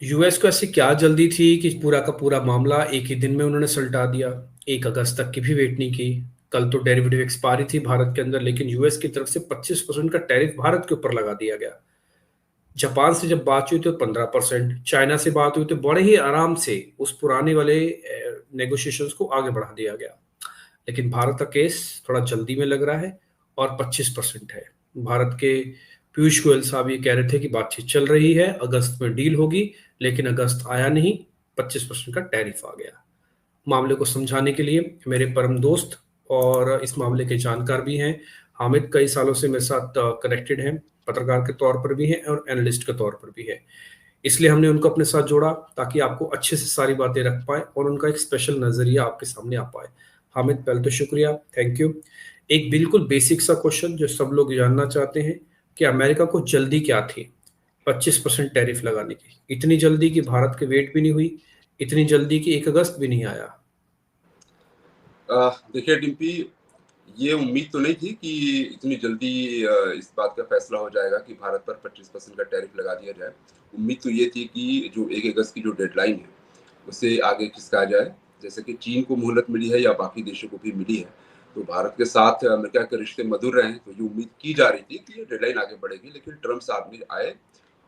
US को ऐसी क्या जल्दी थी कि पूरा का पूरा मामला एक ही दिन में उन्होंने सुलटा दिया। 1 अगस्त तक की भी वेट नहीं की। कल तो डेरिवेटिव एक्सपायरी थी भारत के अंदर, लेकिन यूएस की तरफ से 25% का टैरिफ भारत के ऊपर लगा दिया गया। जापान से जब बात हुई तो 15%, चाइना से बात हुई तो बड़े ही आराम से उस पुराने वाले नेगोशिएशंस को आगे बढ़ा दिया गया। लेकिन भारत का केस थोड़ा जल्दी में लग रहा है और 25% है। भारत के पीयूष गोयल साहब ये कह रहे थे कि बातचीत चल रही है, अगस्त में डील होगी, लेकिन अगस्त आया नहीं, 25% का टैरिफ आ गया। मामले को समझाने के लिए मेरे परम दोस्त और इस मामले के जानकार भी हैं हामिद, कई सालों से मेरे साथ कनेक्टेड हैं, पत्रकार के तौर पर भी हैं और एनालिस्ट के तौर पर भी है। इसलिए हमने उनको अपने साथ जोड़ा ताकि आपको अच्छे से सारी बातें रख पाए और उनका एक स्पेशल नजरिया आपके सामने आ पाए। हामिद, पहले तो शुक्रिया, थैंक यू। एक बिल्कुल बेसिक सा क्वेश्चन जो सब लोग जानना चाहते हैं कि अमेरिका को जल्दी क्या थी 25% टैरिफ लगाने की? इतनी जल्दी कि भारत के वेट भी नहीं हुई, इतनी जल्दी कि 1 अगस्त भी नहीं आया। देखिए डिम्पी, ये उम्मीद तो नहीं थी कि इतनी जल्दी इस बात का फैसला हो जाएगा कि भारत पर 25% का टैरिफ लगा दिया जाए। उम्मीद तो ये थी कि जो 1 अगस्त की जो डेडलाइन है उसे आगे खिसका जाए। जैसे कि चीन को मोहलत मिली है या बाकी देशों को भी मिली है, तो भारत के साथ अमेरिका के रिश्ते मधुर रहे हैं, तो ये उम्मीद की जा रही थी कि ये डेडलाइन आगे बढ़ेगी। लेकिन ट्रम्प साहब भी आए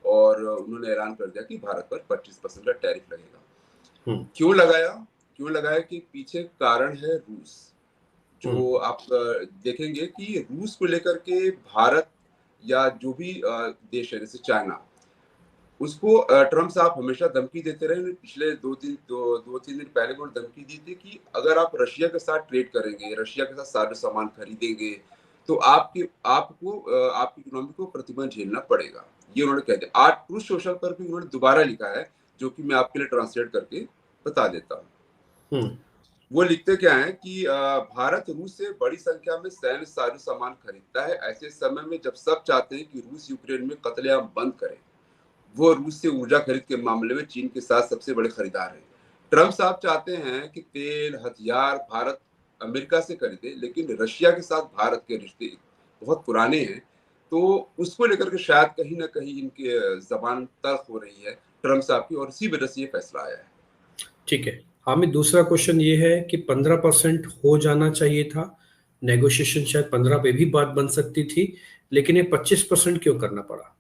और उन्होंने ऐलान कर दिया कि भारत पर 25% का टैरिफ लगेगा। हम्म। क्यों लगाया? क्यों लगाया कि पीछे कारण है रूस। हम्म। जो आप देखेंगे कि रूस को लेकर के भारत या जो भी देश है जैसे चाइना, उसको ट्रम्प साहब हमेशा धमकी देते रहे। पिछले 2-3 दिन पहले उन्होंने धमकी दी थी कि अगर आप रशिया के साथ ट्रेड करेंगे, रशिया के साथ सारे सामान खरीदेंगे, तो आपकी इकोनॉमी को प्रतिबंध झेलना पड़ेगा। ये उन्होंने कह दिया। आज ट्रूथ सोशल पर भी उन्होंने दोबारा लिखा है, जो कि मैं आपके लिए ट्रांसलेट करके बता देता हूँ। हम्म। वो लिखते क्या है कि भारत रूस से बड़ी संख्या में सैन्य साजो सामान खरीदता है ऐसे समय में जब सब चाहते हैं कि रूस यूक्रेन में कत्लेआम बंद करे। वो रूस से ऊर्जा खरीद के मामले में चीन के साथ सबसे बड़े खरीदार हैं। ट्रम्प साहब चाहते हैं कि तेल हथियार भारत अमेरिका से खरीदे, लेकिन रशिया के साथ भारत के रिश्ते बहुत पुराने हैं, तो उसको लेकर के शायद कहीं ना कहीं इनके जबान तल्ख हो रही है ट्रम्प साहब की, और इसी वजह से ये फैसला आया है। ठीक है हामिद, दूसरा क्वेश्चन ये है कि 15% हो जाना चाहिए था। नेगोशिएशन शायद 15 पे भी बात बन सकती थी, लेकिन ये 25% क्यों करना पड़ा?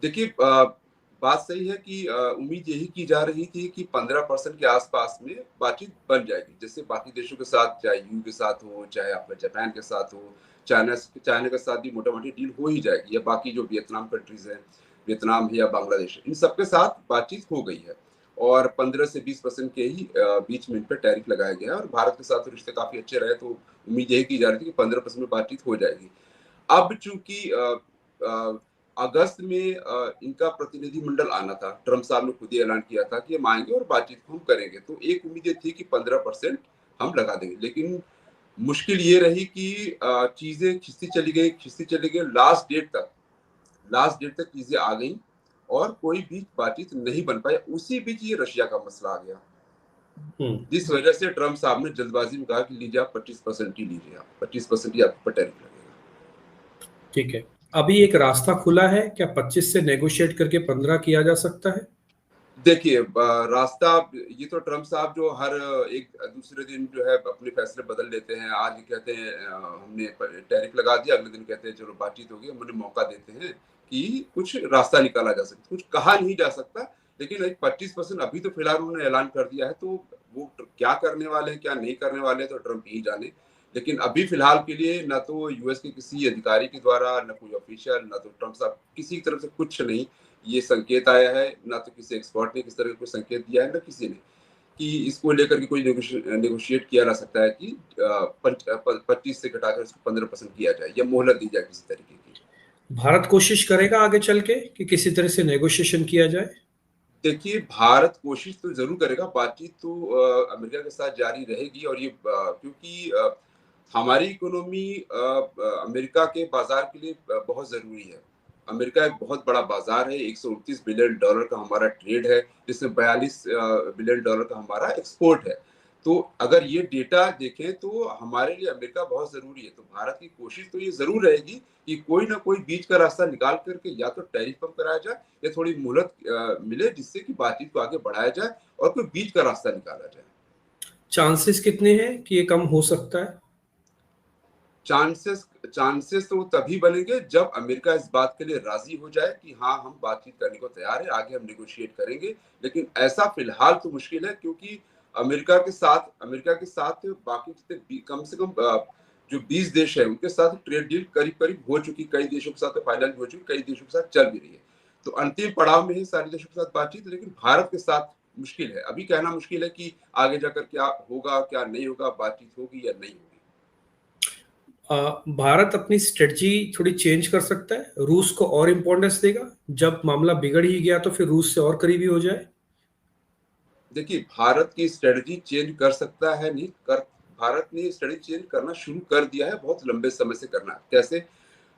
देखिए, बात सही है कि उम्मीद यही की जा रही थी कि 15% के आसपास में बातचीत बन जाएगी। जैसे बाकी देशों के साथ, चाहे यू के साथ हो, चाहे आपका जापान के साथ हो, चाइना के साथ भी मोटा मोटी डील हो ही जाएगी, या बाकी जो वियतनाम कंट्रीज हैं, वियतनाम है या बांग्लादेश है, इन सबके साथ बातचीत हो गई है। और 15 से 20% के ही बीच में इन पर टैरिफ लगाया गया है। और भारत के साथ तो रिश्ते काफी अच्छे रहे, तो उम्मीद यही की जा रही थी कि 15% में बातचीत हो जाएगी। अब चूंकि अगस्त में इनका प्रतिनिधिमंडल आना था, ट्रम्प साहब ने खुद ही ऐलान किया था कि हम आएंगे और बातचीत हम करेंगे, तो एक उम्मीद ये थी कि 15% हम लगा देंगे। लेकिन मुश्किल ये रही कि चीजें खिसती चली गई लास्ट डेट तक चीजें आ गई और कोई भी बातचीत नहीं बन पाई। उसी बीच ये रशिया का मसला आ गया, हम्म। जिस वजह से ट्रम्प साहब ने जल्दबाजी में कहा कि लीजिए आप 25% ही लीजिए, आप 25% ही आपको टैरिफ लगेगा। ठीक है, अभी एक रास्ता खुला है क्या? 25 से नेगोशिएट करके 15 किया जा सकता है? देखिए, रास्ता, ये तो ट्रम्प साहब जो हर एक दूसरे दिन जो है अपने फैसले बदल लेते हैं। आज कहते हैं हमने टैरिफ लगा दिया, अगले दिन कहते हैं चलो बातचीत होगी, हम उन्हें मौका देते हैं कि कुछ रास्ता निकाला जा सकता। कुछ कहा नहीं जा सकता, लेकिन एक 25% अभी तो फिलहाल उन्होंने ऐलान कर दिया है, तो वो क्या करने वाले हैं क्या नहीं करने वाले हैं तो ट्रम्प ही जाने। लेकिन अभी फिलहाल के लिए ना तो यूएस के किसी अधिकारी के द्वारा, ना कोई ऑफिशियल, ना तो ट्रम्प साहब किसी की तरफ से कुछ नहीं ये संकेत आया है, ना तो किसी एक्सपर्ट ने किस तरह का कोई संकेत दिया है, ना किसी ने कि इसको लेकर के कोई नेगोशिएट किया जा सकता है कि 25 से घटाकर इसको 15% किया जाए या मोहलत दी जाए किसी तरीके की। भारत कोशिश करेगा आगे चल के कि किसी तरह से नेगोशिएशन किया जाए? देखिए, भारत कोशिश तो जरूर करेगा, बातचीत तो अमेरिका के साथ जारी रहेगी। और ये क्योंकि हमारी इकोनॉमी अमेरिका के बाजार के लिए बहुत जरूरी है। अमेरिका एक बहुत बड़ा बाजार है, $129 बिलियन का हमारा ट्रेड है, जिसमें $42 बिलियन का हमारा एक्सपोर्ट है। तो अगर ये डेटा देखें तो हमारे लिए अमेरिका बहुत ज़रूरी है। तो भारत की कोशिश तो ये ज़रूर रहेगी कि कोई ना कोई बीच का रास्ता निकाल करके या तो टैरिफ कम कराया जाए या थोड़ी मोहलत मिले, जिससे कि बातचीत को आगे बढ़ाया जाए और कोई बीच का रास्ता निकाला जाए। चांसेस कितने हैं कि ये कम हो सकता है? चांसेस चांसेस तो तभी बनेंगे जब अमेरिका इस बात के लिए राजी हो जाए कि हाँ, हम बातचीत करने को तैयार है, आगे हम नेगोशिएट करेंगे। लेकिन ऐसा फिलहाल तो मुश्किल है, क्योंकि अमेरिका के साथ बाकी जितने कम से कम जो 20 देश है उनके साथ ट्रेड डील करीब करीब हो चुकी, कई देशों के साथ तो फाइनल हो चुकी, कई देशों के साथ चल भी रही है। तो अंतिम पड़ाव में है सारे देशों के साथ बातचीत, लेकिन भारत के साथ मुश्किल है। अभी कहना मुश्किल है कि आगे जाकर क्या होगा, क्या नहीं होगा, बातचीत होगी या नहीं होगी। भारत अपनी स्ट्रेटजी थोड़ी चेंज कर सकता है, रूस को और इम्पोर्टेंस देगा, जब मामला बिगड़ ही गया तो फिर रूस से और करीबी हो जाए। देखिए, भारत की स्ट्रेटजी चेंज कर सकता है, नहीं कर भारत ने स्ट्रेटजी चेंज करना शुरू कर दिया है, बहुत लंबे समय से करना है। कैसे?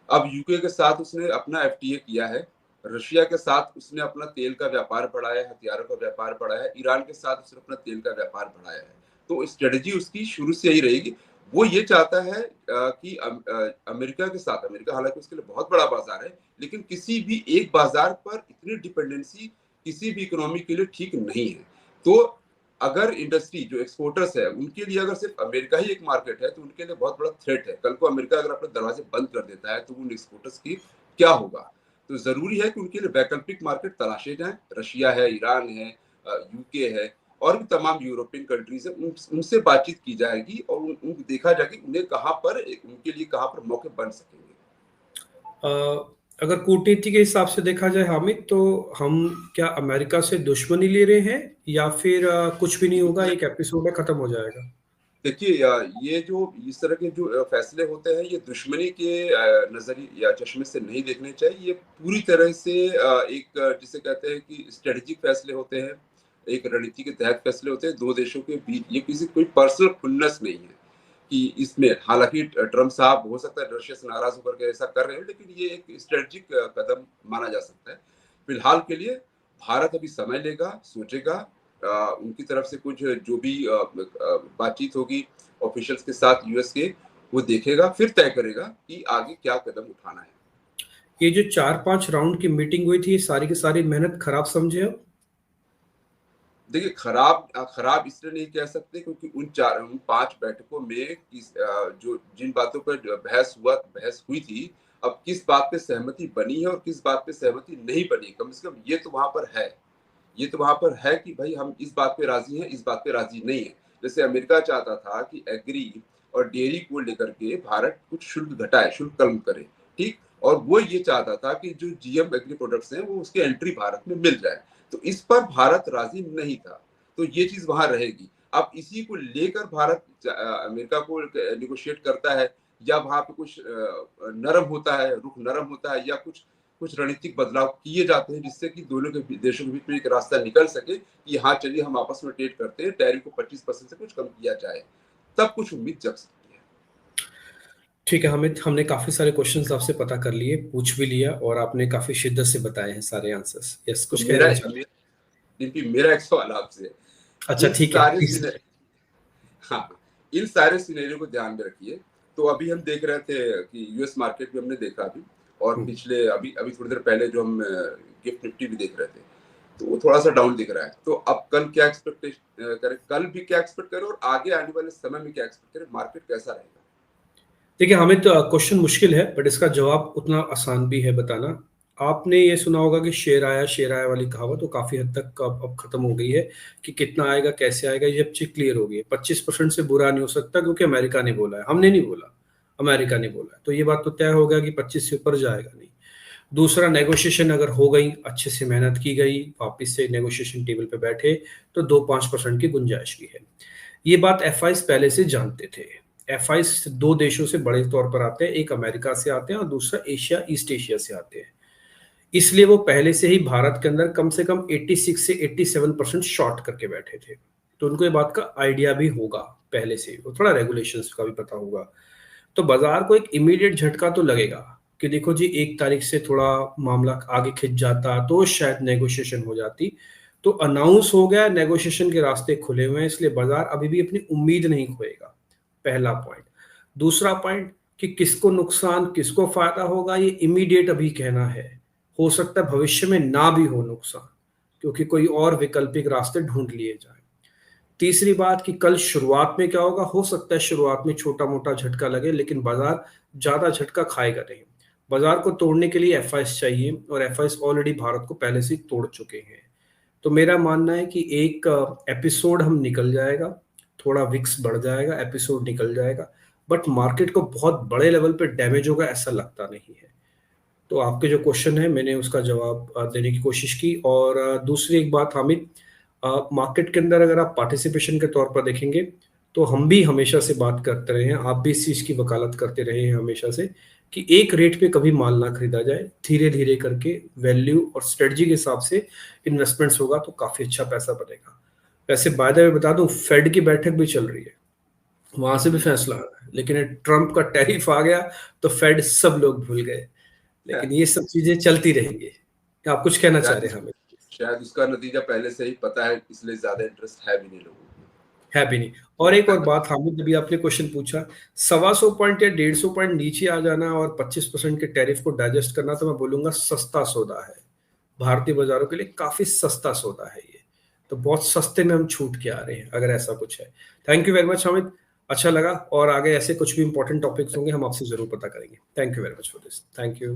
अब यूके के साथ उसने अपना एफटीए किया है, रशिया के साथ उसने अपना तेल का व्यापार बढ़ाया है, हथियारों का व्यापार बढ़ाया है, ईरान के साथ उसने अपना तेल का व्यापार बढ़ाया है। तो स्ट्रेटजी उसकी शुरू से यही रहेगी। वो ये चाहता है कि अमेरिका के साथ, अमेरिका हालांकि उसके लिए बहुत बड़ा बाजार है, लेकिन किसी भी एक बाजार पर इतनी डिपेंडेंसी किसी भी इकोनॉमी के लिए ठीक नहीं है। तो अगर इंडस्ट्री जो एक्सपोर्टर्स है उनके लिए अगर सिर्फ अमेरिका ही एक मार्केट है, तो उनके लिए बहुत बड़ा थ्रेट है। कल को अमेरिका अगर अपने दरवाजे बंद कर देता है तो उन एक्सपोर्टर्स की क्या होगा? तो जरूरी है कि उनके लिए वैकल्पिक मार्केट तलाशे जाएं। रशिया है, ईरान है, यूके है और भी तमाम यूरोपियन कंट्रीज है, उनसे बातचीत की जाएगी और देखा जाएगा उन्हें कहाँ पर, उनके लिए कहाँ पर मौके बन सकेंगे। अगर कूटनीति के हिसाब से देखा जाए हामिद, तो हम क्या अमेरिका से दुश्मनी ले रहे हैं या फिर कुछ भी नहीं होगा, एक एपिसोड में खत्म हो जाएगा? देखिए, ये जो इस तरह के जो फैसले होते हैं, ये दुश्मनी के नजरिए या चश्मे से नहीं देखने चाहिए। ये पूरी तरह से एक जिसे कहते हैं कि स्ट्रेटेजिक फैसले होते हैं, एक रणनीति के तहत फैसले होते हैं दो देशों के बीच। ये किसी कोई पर्सनल खुन्नस नहीं है कि इसमें, हालांकि ट्रम्प साहब हो सकता है रशिया से नाराज होकर के ऐसा कर रहे हैं, लेकिन ये एक स्ट्रेटेजिक कदम माना जा सकता है। फिलहाल के लिए भारत अभी समय लेगा, सोचेगा। उनकी तरफ से कुछ जो भी बातचीत होगी ऑफिशियल्स के साथ यूएस के, वो देखेगा, फिर तय करेगा कि आगे क्या कदम उठाना है। ये जो 4-5 राउंड की मीटिंग हुई थी, ये सारी की सारी मेहनत खराब समझे हो? देखिए, खराब इसलिए नहीं कह सकते क्योंकि उन 5 बैठकों में जो जिन बातों पर बहस हुई थी, अब किस बात पे सहमति बनी है और किस बात पे सहमति नहीं बनी, कम से कम ये तो वहां पर है। ये तो वहां पर है कि भाई हम इस बात पे राजी हैं, इस बात पे राजी नहीं है। जैसे अमेरिका चाहता था कि एग्री और डेयरी को लेकर के भारत कुछ शुल्क घटाए, शुल्क कम करे, ठीक। और वो ये चाहता था कि जो जीएम एग्री प्रोडक्ट्स हैं वो उसकी एंट्री भारत में मिल जाए। तो इस पर भारत राजी नहीं था, तो ये चीज वहां रहेगी। अब इसी को लेकर भारत अमेरिका को निगोशिएट करता है, या वहां पे कुछ नरम होता है, रुख नरम होता है, या कुछ कुछ रणनीतिक बदलाव किए जाते हैं जिससे कि दोनों के देशों के बीच में एक रास्ता निकल सके कि हाँ चलिए हम आपस में ट्रेड करते हैं, टैरिफ को 25% से कुछ कम किया जाए, तब कुछ उम्मीद जग सकती है। ठीक है हामिद, हमने काफी सारे क्वेश्चंस आपसे पता कर लिए, पूछ भी लिया, और आपने काफी शिद्दत से बताए हैं सारे आंसर्स। यस, तो कुछ कहना चाहते? मेरा एक सवाल आपसे है। अच्छा, इन ठीक है, सारे प्लीज। सिने हाँ, इन सारे सिनेरियो को ध्यान में रखिए। तो अभी हम देख रहे थे कि यूएस मार्केट भी हमने देखा अभी, और पिछले अभी अभी थोड़ी देर पहले जो हम गिफ्ट निफ्टी भी देख रहे थे, तो वो थोड़ा सा डाउन दिख रहा है। तो अब कल क्या एक्सपेक्टेशन करें, कल भी क्या एक्सपेक्ट करें और आगे आने वाले समय में क्या एक्सपेक्ट करें, मार्केट कैसा रहेगा? देखिए हामिद, तो क्वेश्चन मुश्किल है बट इसका जवाब उतना आसान भी है बताना। आपने ये सुना होगा कि शेर आया वाली कहावत, वो काफी हद तक अब खत्म हो गई है कि कितना आएगा, कैसे आएगा, ये अब चीज क्लियर हो गई है। 25% से बुरा नहीं हो सकता, क्योंकि अमेरिका ने बोला है, हमने नहीं बोला, अमेरिका ने बोला है। तो ये बात तो तय हो गया कि 25 से ऊपर जाएगा नहीं। दूसरा, नेगोशिएशन अगर हो गई, अच्छे से मेहनत की गई, वापिस से नेगोशिएशन टेबल पे बैठे, तो 2-5% की गुंजाइश भी है। ये बात एफआईस पहले से जानते थे। एफआईस दो देशों से बड़े तौर पर आते हैं, एक अमेरिका से आते हैं और दूसरा एशिया, ईस्ट एशिया से आते हैं। इसलिए वो पहले से ही भारत के अंदर कम से कम 86 से 87% शॉर्ट करके बैठे थे। तो उनको ये बात का आइडिया भी होगा पहले से, वो थोड़ा रेगुलेशंस का भी पता होगा। तो बाजार को एक इमीडिएट झटका तो लगेगा कि देखो जी, 1 तारीख से थोड़ा मामला आगे खिंच जाता तो शायद नेगोशिएशन हो जाती। तो अनाउंस हो गया, नेगोशिएशन के रास्ते खुले हुए हैं, इसलिए बाजार अभी भी अपनी उम्मीद नहीं खोएगा। पहला पॉइंट। दूसरा पॉइंट कि किसको नुकसान किसको फायदा होगा ये इमीडिएट अभी कहना है, हो सकता है भविष्य में ना भी हो नुकसान, क्योंकि कोई और वैकल्पिक रास्ते ढूंढ लिए जाए। तीसरी बात कि कल शुरुआत में क्या होगा, हो सकता है शुरुआत में छोटा मोटा झटका लगे, लेकिन बाजार ज्यादा झटका खाएगा नहीं। बाजार को तोड़ने के लिए एफआईएस चाहिए, और एफआईएस ऑलरेडी भारत को पहले से ही तोड़ चुके हैं। तो मेरा मानना है कि एक एपिसोड हम निकल जाएगा, थोड़ा विक्स बढ़ जाएगा, एपिसोड निकल जाएगा, बट मार्केट को बहुत बड़े लेवल पे डैमेज होगा ऐसा लगता नहीं है। तो आपके जो क्वेश्चन है मैंने उसका जवाब देने की कोशिश की। और दूसरी एक बात हामिद, मार्केट के अंदर अगर आप पार्टिसिपेशन के तौर पर देखेंगे तो हम भी हमेशा से बात करते रहे हैं, आप भी इस चीज की वकालत करते रहे हैं हमेशा से, कि एक रेट पे कभी माल ना खरीदा जाए, धीरे धीरे करके वैल्यू और स्ट्रेटजी के हिसाब से इन्वेस्टमेंट्स होगा तो काफी अच्छा पैसा बनेगा। वैसे बाय द वे बता दूं, फेड की बैठक भी चल रही है, वहां से भी फैसला आ रहा है, लेकिन ट्रंप का टैरिफ आ गया तो फेड सब लोग भूल गए। लेकिन ये सब चीजें चलती रहेंगी। आप कुछ कहना चाह शायद रहे हैं हमें? शायद उसका नतीजा पहले से ही पता है, इसलिए ज्यादा इंटरेस्ट है भी नहीं लोगों है भी नहीं। और एक और को। बात हामिद, अभी आपने क्वेश्चन पूछा, 125 पॉइंट या 150 पॉइंट नीचे आ जाना और 25% के टैरिफ को डाइजेस्ट करना, तो मैं बोलूंगा सस्ता सौदा है, भारतीय बाजारों के लिए काफी सस्ता सौदा है ये। तो बहुत सस्ते में हम छूट के आ रहे हैं अगर ऐसा कुछ है। Thank you very much Hamid, अच्छा लगा, और आगे ऐसे कुछ भी इंपॉर्टेंट टॉपिक्स होंगे हम आपसे जरूर पता करेंगे। Thank you very much for this, thank you.